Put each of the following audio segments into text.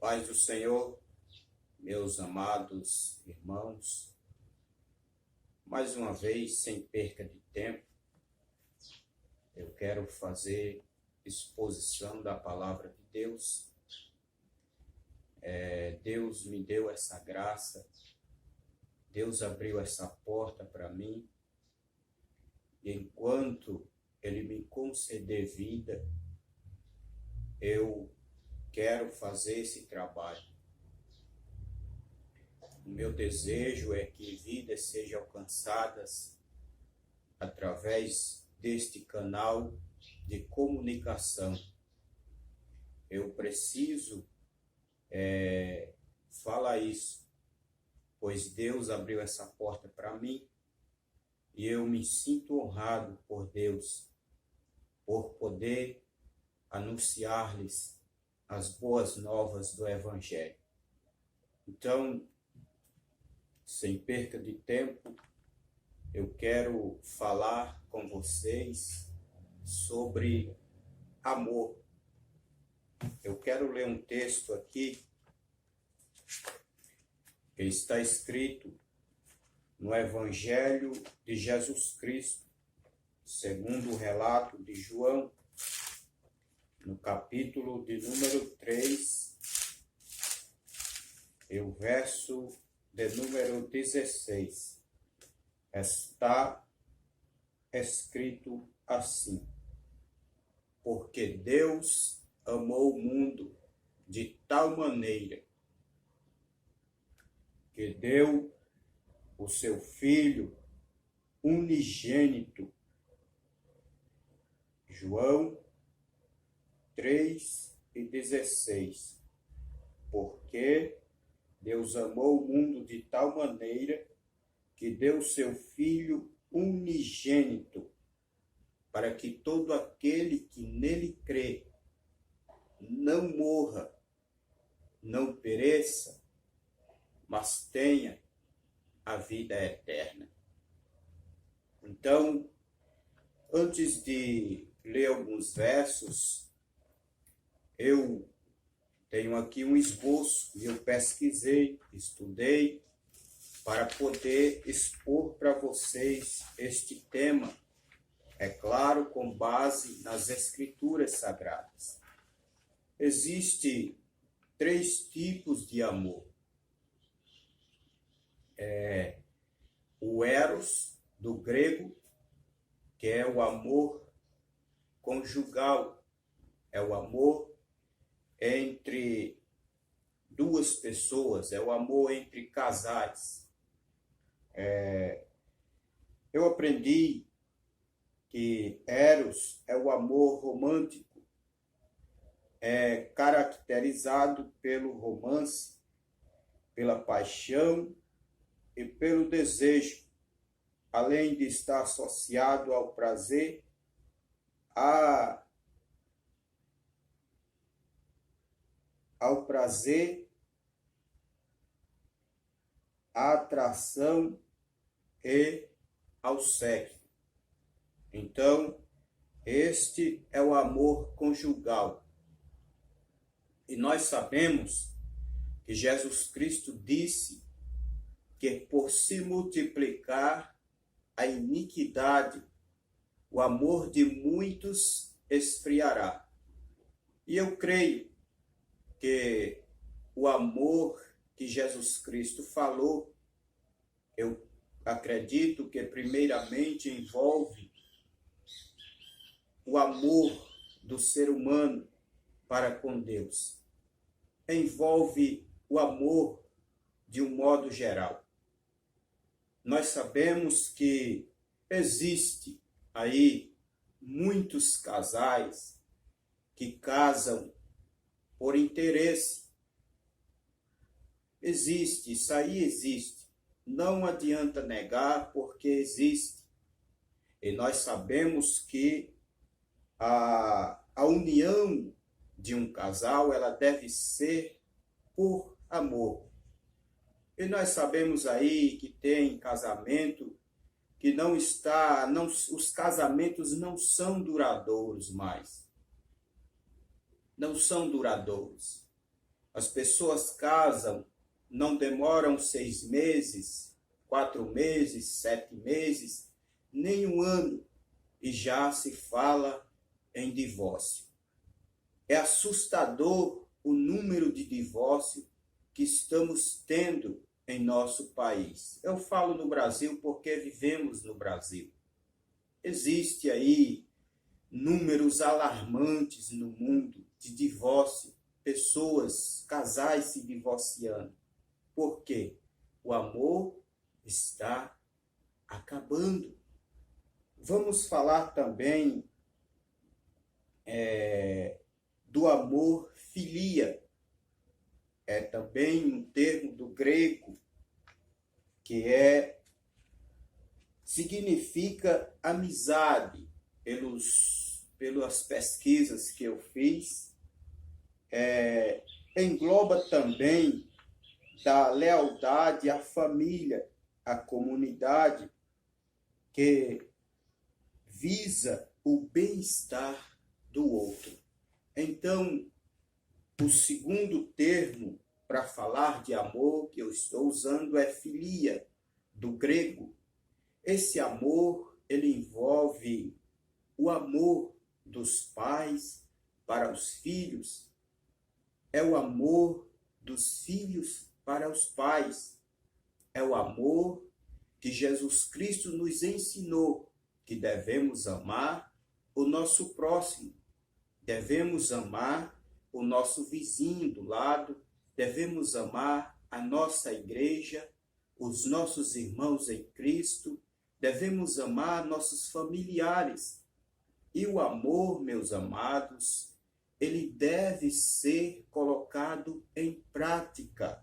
Paz do Senhor, meus amados irmãos, mais uma vez, sem perca de tempo, eu quero fazer exposição da palavra de Deus. Deus me deu essa graça, Deus abriu essa porta para mim, e enquanto Ele me conceder vida, eu quero fazer esse trabalho. O meu desejo é que vidas sejam alcançadas através deste canal de comunicação. Eu preciso falar isso, pois Deus abriu essa porta para mim e eu me sinto honrado por Deus, por poder anunciar-lhes as boas novas do Evangelho. Então, sem perca de tempo, eu quero falar com vocês sobre amor. Eu quero ler um texto aqui que está escrito no Evangelho de Jesus Cristo, segundo o relato de João, no capítulo de número 3, e o verso de número 16. Está escrito assim: porque Deus amou o mundo de tal maneira que deu o seu Filho unigênito. João 3:16. Porque Deus amou o mundo de tal maneira que deu o seu Filho unigênito, para que todo aquele que nele crê não morra, não pereça, mas tenha a vida eterna. Então, antes de ler alguns versos, eu tenho aqui um esboço e eu pesquisei, estudei, para poder expor para vocês este tema, é claro, com base nas Escrituras Sagradas. Existem 3 tipos de amor. O eros, do grego, que é o amor conjugal, é o amor entre duas pessoas, é o amor entre casais. Eu aprendi que eros é o amor romântico, é caracterizado pelo romance, pela paixão e pelo desejo, além de estar associado ao prazer, à atração e ao sexo. Então, este é o amor conjugal. E nós sabemos que Jesus Cristo disse que por se multiplicar a iniquidade, o amor de muitos esfriará. E eu creio que o amor que Jesus Cristo falou, eu acredito que primeiramente envolve o amor do ser humano para com Deus. Envolve o amor de um modo geral. Nós sabemos que existe aí muitos casais que casam por interesse. Existe, isso aí existe. Não adianta negar, porque existe. E nós sabemos que a união de um casal, ela deve ser por amor. E nós sabemos aí que tem casamento que os casamentos não são duradouros mais. Não são duradouros. As pessoas casam, não demoram 6 meses, 4 meses, 7 meses, nem um ano, e já se fala em divórcio. É assustador o número de divórcios que estamos tendo em nosso país. Eu falo no Brasil porque vivemos no Brasil. Existe aí números alarmantes no mundo de divórcio, pessoas, casais se divorciando. Por quê? O amor está acabando. Vamos falar também do amor filia. É também um termo do grego que significa amizade. Pelas pesquisas que eu fiz, engloba também da lealdade à família, à comunidade, que visa o bem-estar do outro. Então, o segundo termo para falar de amor que eu estou usando é filia, do grego. Esse amor, ele envolve o amor dos pais para os filhos, é o amor dos filhos para os pais, é o amor que Jesus Cristo nos ensinou, que devemos amar o nosso próximo, devemos amar o nosso vizinho do lado, devemos amar a nossa igreja, os nossos irmãos em Cristo, devemos amar nossos familiares. E o amor, meus amados, ele deve ser colocado em prática.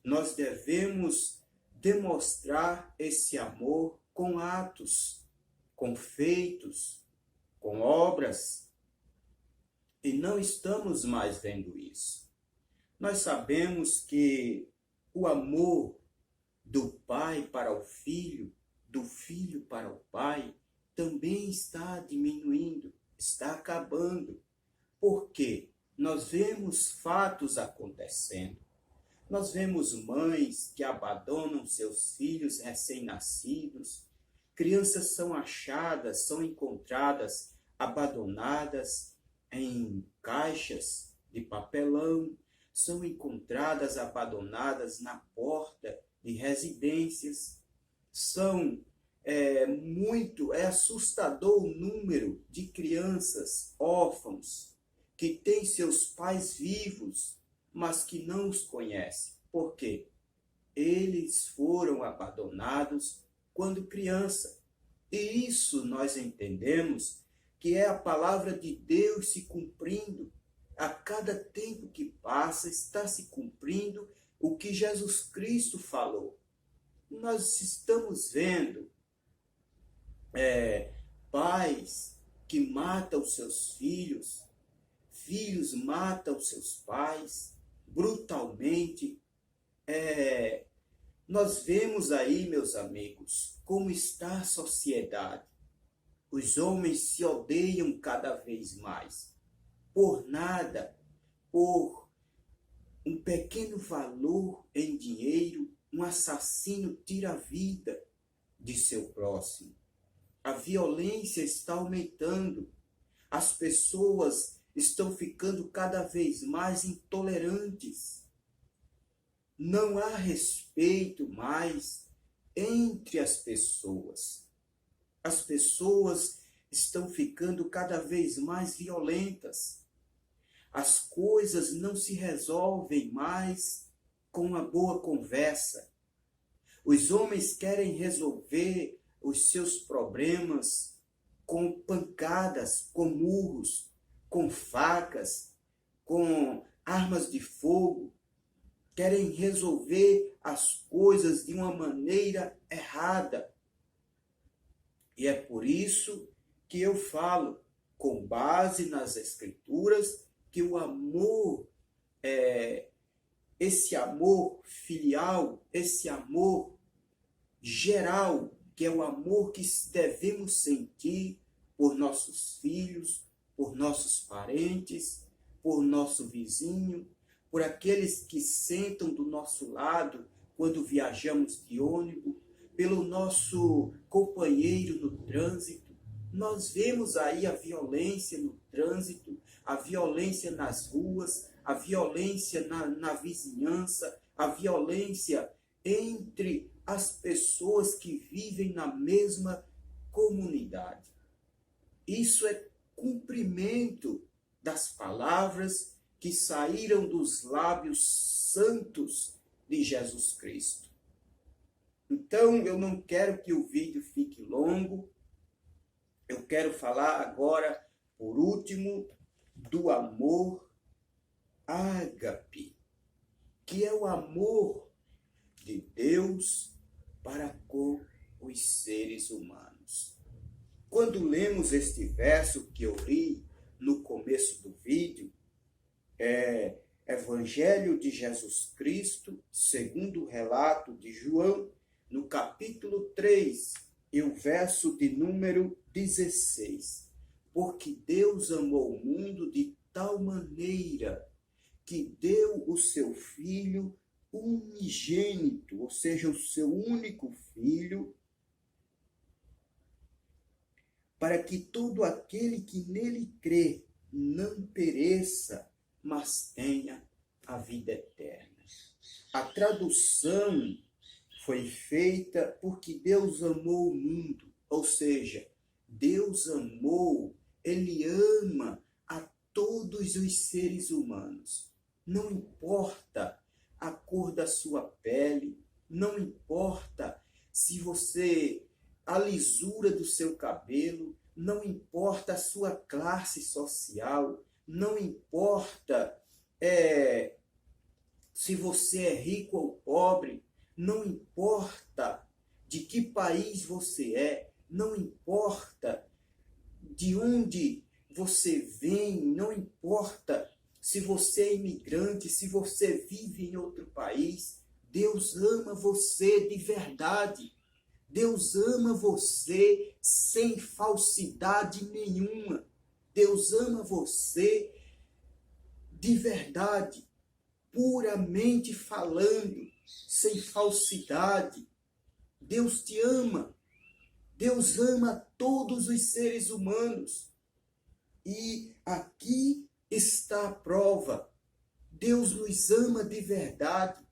Nós devemos demonstrar esse amor com atos, com feitos, com obras. E não estamos mais vendo isso. Nós sabemos que o amor do pai para o filho, do filho para o pai, também está diminuindo, está acabando. Por quê? Nós vemos fatos acontecendo. Nós vemos mães que abandonam seus filhos recém-nascidos. Crianças são achadas, são encontradas abandonadas em caixas de papelão, são encontradas abandonadas na porta de residências. É assustador o número de crianças órfãos que têm seus pais vivos, mas que não os conhecem. Por quê? Eles foram abandonados quando criança. E isso nós entendemos que é a palavra de Deus se cumprindo. A cada tempo que passa, está se cumprindo o que Jesus Cristo falou. Nós estamos vendo pais que matam os seus filhos, filhos matam os seus pais brutalmente. Nós vemos aí, meus amigos, como está a sociedade. Os homens se odeiam cada vez mais. Por nada, por um pequeno valor em dinheiro, um assassino tira a vida de seu próximo. A violência está aumentando. As pessoas estão ficando cada vez mais intolerantes. Não há respeito mais entre as pessoas. As pessoas estão ficando cada vez mais violentas. As coisas não se resolvem mais com uma boa conversa. Os homens querem resolver os seus problemas com pancadas, com murros, com facas, com armas de fogo. Querem resolver as coisas de uma maneira errada. E é por isso que eu falo, com base nas Escrituras, que o amor, esse amor filial, esse amor geral, que é o amor que devemos sentir por nossos filhos, por nossos parentes, por nosso vizinho, por aqueles que sentam do nosso lado quando viajamos de ônibus, pelo nosso companheiro no trânsito. Nós vemos aí a violência no trânsito, a violência nas ruas, a violência na vizinhança, a violência entre as pessoas que vivem na mesma comunidade. Isso é cumprimento das palavras que saíram dos lábios santos de Jesus Cristo. Então, eu não quero que o vídeo fique longo. Eu quero falar agora, por último, do amor ágape, que é o amor de Deus para com os seres humanos. Quando lemos este verso que eu li no começo do vídeo, Evangelho de Jesus Cristo, segundo o relato de João, no capítulo 3, e o verso de número 16. Porque Deus amou o mundo de tal maneira que deu o seu Filho unigênito, ou seja, o seu único Filho, para que todo aquele que nele crê não pereça, mas tenha a vida eterna. A tradução foi feita porque Deus amou o mundo, ou seja, Deus amou, Ele ama a todos os seres humanos. Não importa a cor da sua pele, não importa se a lisura do seu cabelo, não importa a sua classe social, não importa se você é rico ou pobre, não importa de que país você é, não importa de onde você vem, não importa se você é imigrante, se você vive em outro país, Deus ama você de verdade. Deus ama você sem falsidade nenhuma. Deus ama você de verdade, puramente falando, sem falsidade. Deus te ama. Deus ama todos os seres humanos. E aqui está a prova. Deus nos ama de verdade.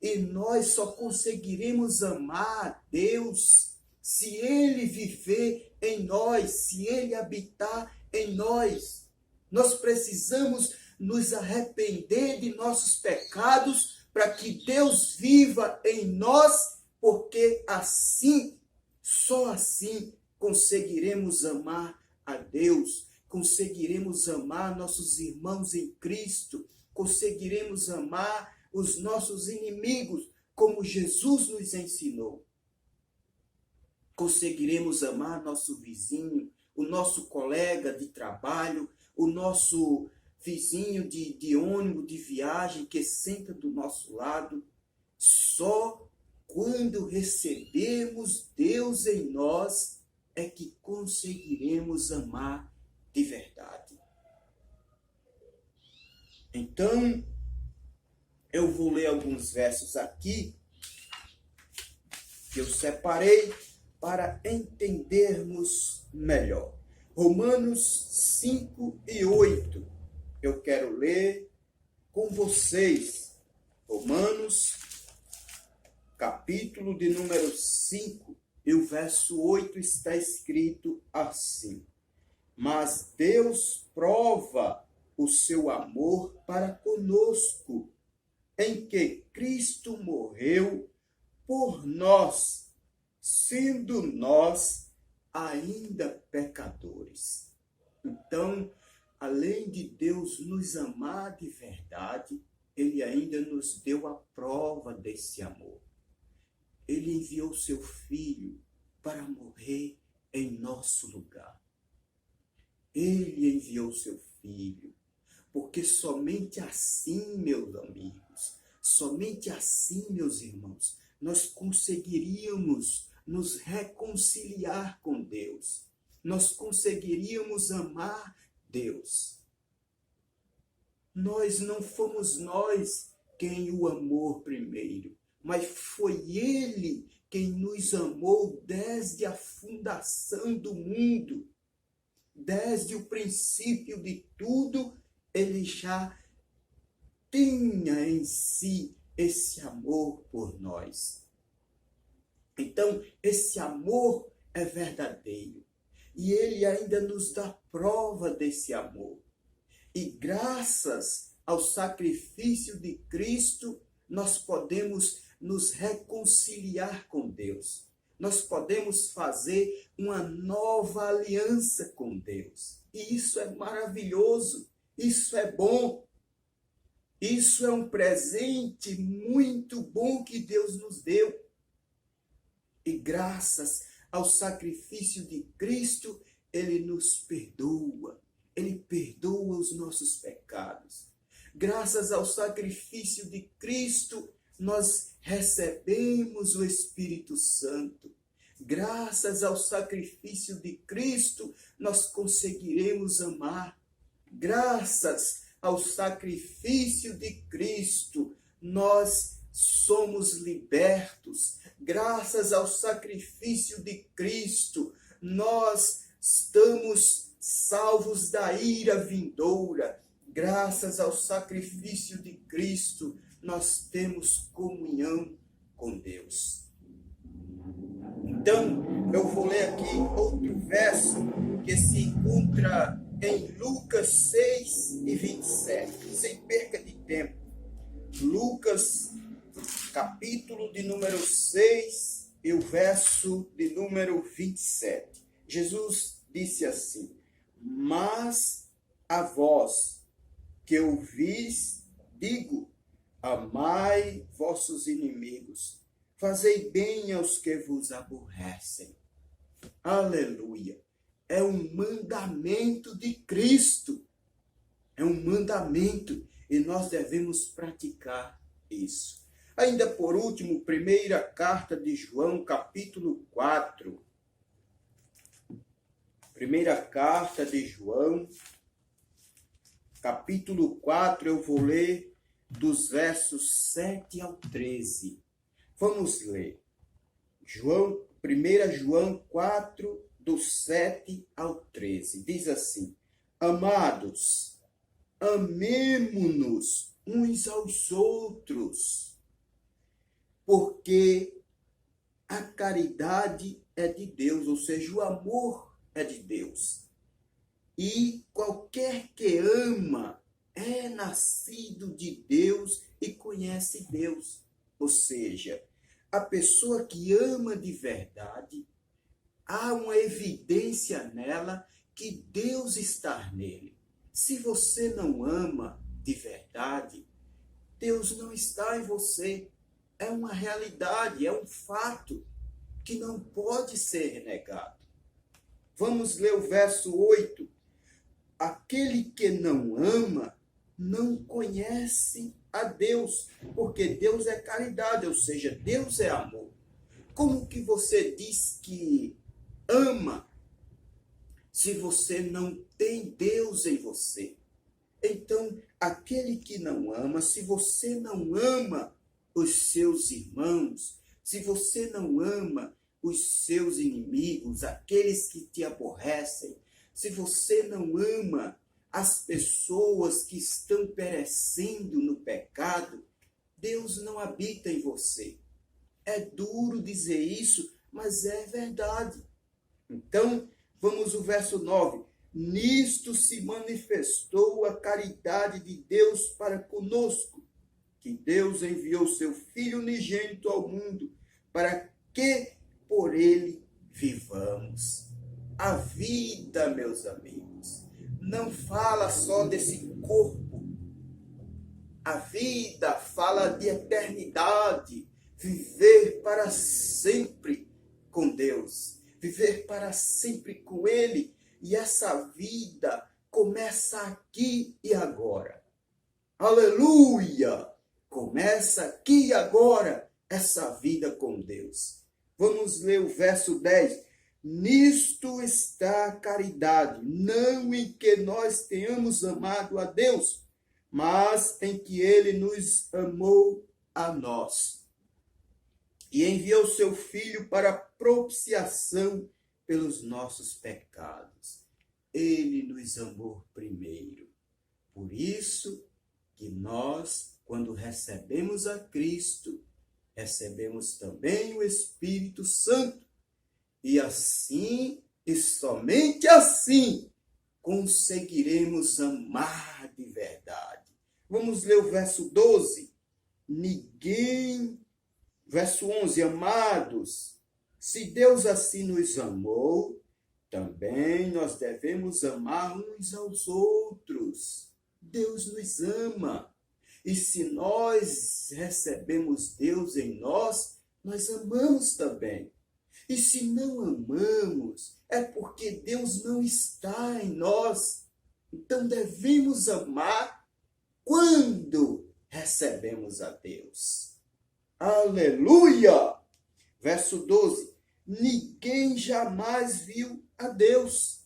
E nós só conseguiremos amar a Deus se Ele viver em nós, se Ele habitar em nós. Nós precisamos nos arrepender de nossos pecados para que Deus viva em nós, porque assim, só assim, conseguiremos amar a Deus, conseguiremos amar nossos irmãos em Cristo, conseguiremos amar os nossos inimigos, como Jesus nos ensinou. Conseguiremos amar nosso vizinho, o nosso colega de trabalho, o nosso vizinho de ônibus, de viagem, que senta do nosso lado, só quando recebermos Deus em nós é que conseguiremos amar de verdade. Então, eu vou ler alguns versos aqui que eu separei para entendermos melhor. Romanos 5 e 8. Eu quero ler com vocês. Romanos, capítulo de número 5, e o verso 8 está escrito assim: Mas Deus prova o seu amor para conosco, em que Cristo morreu por nós, sendo nós ainda pecadores. Então, além de Deus nos amar de verdade, Ele ainda nos deu a prova desse amor. Ele enviou seu Filho para morrer em nosso lugar. Ele enviou seu Filho, porque somente assim, meus amigos, somente assim, meus irmãos, nós conseguiríamos nos reconciliar com Deus. Nós conseguiríamos amar Deus. não fomos nós quem o amou primeiro, mas foi ele quem nos amou desde a fundação do mundo. Desde o princípio de tudo, ele já tinha em si esse amor por nós. Então, esse amor é verdadeiro. E ele ainda nos dá prova desse amor. E graças ao sacrifício de Cristo, nós podemos nos reconciliar com Deus. Nós podemos fazer uma nova aliança com Deus. E isso é maravilhoso, isso é bom. Isso é um presente muito bom que Deus nos deu. E graças ao sacrifício de Cristo, ele nos perdoa. Ele perdoa os nossos pecados. Graças ao sacrifício de Cristo, nós recebemos o Espírito Santo. Graças ao sacrifício de Cristo, nós conseguiremos amar. Graças ao sacrifício de Cristo, nós somos libertos. Graças ao sacrifício de Cristo, nós estamos salvos da ira vindoura. Graças ao sacrifício de Cristo, nós temos comunhão com Deus. Então, eu vou ler aqui outro verso que se encontra em Lucas 6:27. Sem perca de tempo. Lucas, capítulo de número 6 e o verso de número 27. Jesus disse assim: mas a vós que ouvis, digo, amai vossos inimigos, fazei bem aos que vos aborrecem. Aleluia! É um mandamento de Cristo. É um mandamento e nós devemos praticar isso. Ainda por último, primeira carta de João, capítulo 4. Primeira carta de João, capítulo 4, eu vou ler dos versos 7 ao 13. Vamos ler. 1 João 4, do 7 ao 13. Diz assim: amados, amemo-nos uns aos outros, porque a caridade é de Deus, ou seja, o amor é de Deus. E qualquer que ama é nascido de Deus e conhece Deus. Ou seja, a pessoa que ama de verdade, há uma evidência nela que Deus está nele. Se você não ama de verdade, Deus não está em você. É uma realidade, é um fato que não pode ser negado. Vamos ler o verso 8. Aquele que não ama não conhece a Deus, porque Deus é caridade, ou seja, Deus é amor. Como que você diz que ama se você não tem Deus em você? Então, aquele que não ama, se você não ama os seus irmãos, se você não ama os seus inimigos, aqueles que te aborrecem, se você não ama as pessoas que estão perecendo no pecado, Deus não habita em você. É duro dizer isso, mas é verdade. Então, vamos ao verso 9. Nisto se manifestou a caridade de Deus para conosco, que Deus enviou seu Filho unigênito ao mundo, para que por ele vivamos. A vida, meus amigos, não fala só desse corpo. A vida fala de eternidade, viver para sempre com Deus, viver para sempre com Ele. E essa vida começa aqui e agora. Aleluia! Começa aqui e agora essa vida com Deus. Vamos ler o verso 10. Nisto está a caridade, não em que nós tenhamos amado a Deus, mas em que ele nos amou a nós e enviou seu Filho para propiciação pelos nossos pecados. Ele nos amou primeiro. Por isso que nós, quando recebemos a Cristo, recebemos também o Espírito Santo. E assim, e somente assim, conseguiremos amar de verdade. Vamos ler o verso 12. Verso 11, amados, se Deus assim nos amou, também nós devemos amar uns aos outros. Deus nos ama. E se nós recebemos Deus em nós, nós amamos também. E se não amamos, é porque Deus não está em nós. Então devemos amar quando recebemos a Deus. Aleluia! Verso 12. Ninguém jamais viu a Deus.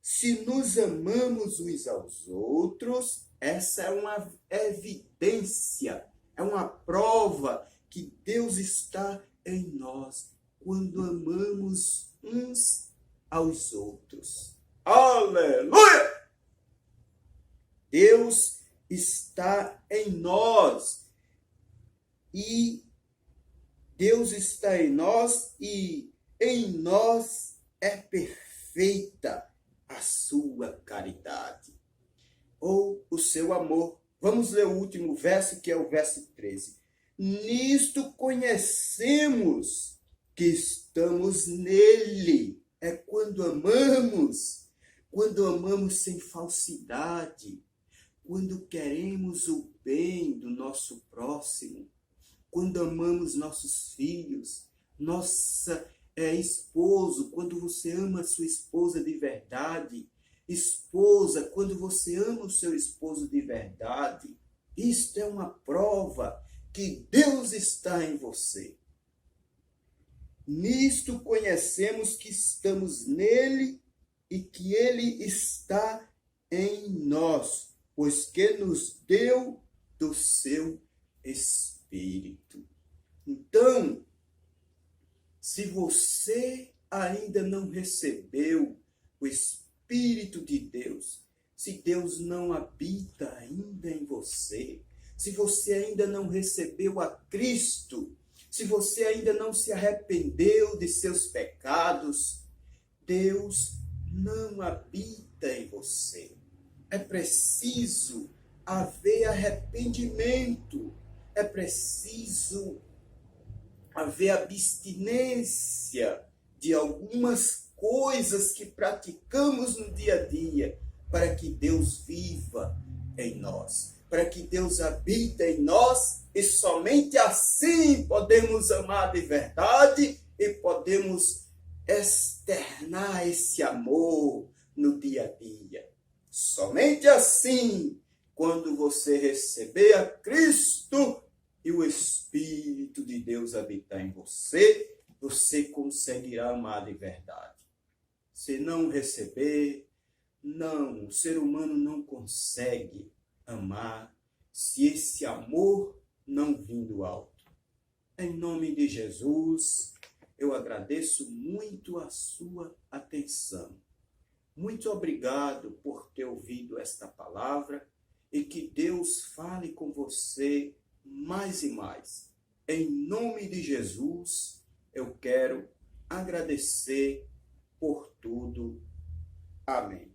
Se nos amamos uns aos outros, essa é uma evidência, é uma prova que Deus está em nós quando amamos uns aos outros. Aleluia! Deus está em nós e Deus está em nós e em nós é perfeita a sua caridade ou o seu amor. Vamos ler o último verso, que é o verso 13. Nisto conhecemos que estamos nele. É quando amamos sem falsidade, quando queremos o bem do nosso próximo, quando amamos nossos filhos, nossa esposo, quando você ama a sua esposa de verdade, esposa, quando você ama o seu esposo de verdade, isto é uma prova que Deus está em você. Nisto conhecemos que estamos nele e que ele está em nós, pois que nos deu do seu Espírito. Então, se você ainda não recebeu o Espírito de Deus, se Deus não habita ainda em você, se você ainda não recebeu a Cristo, se você ainda não se arrependeu de seus pecados, Deus não habita em você. É preciso haver arrependimento, é preciso haver abstinência de algumas coisas que praticamos no dia a dia, para que Deus viva em nós, para que Deus habite em nós, e somente assim podemos amar de verdade e podemos externar esse amor no dia a dia. Somente assim, quando você receber a Cristo e o Espírito de Deus habitar em você, você conseguirá amar de verdade. Se não receber, não, o ser humano não consegue amar se esse amor não vir do alto. Em nome de Jesus, eu agradeço muito a sua atenção. Muito obrigado por ter ouvido esta palavra e que Deus fale com você mais e mais. Em nome de Jesus, eu quero agradecer por tudo. Amém.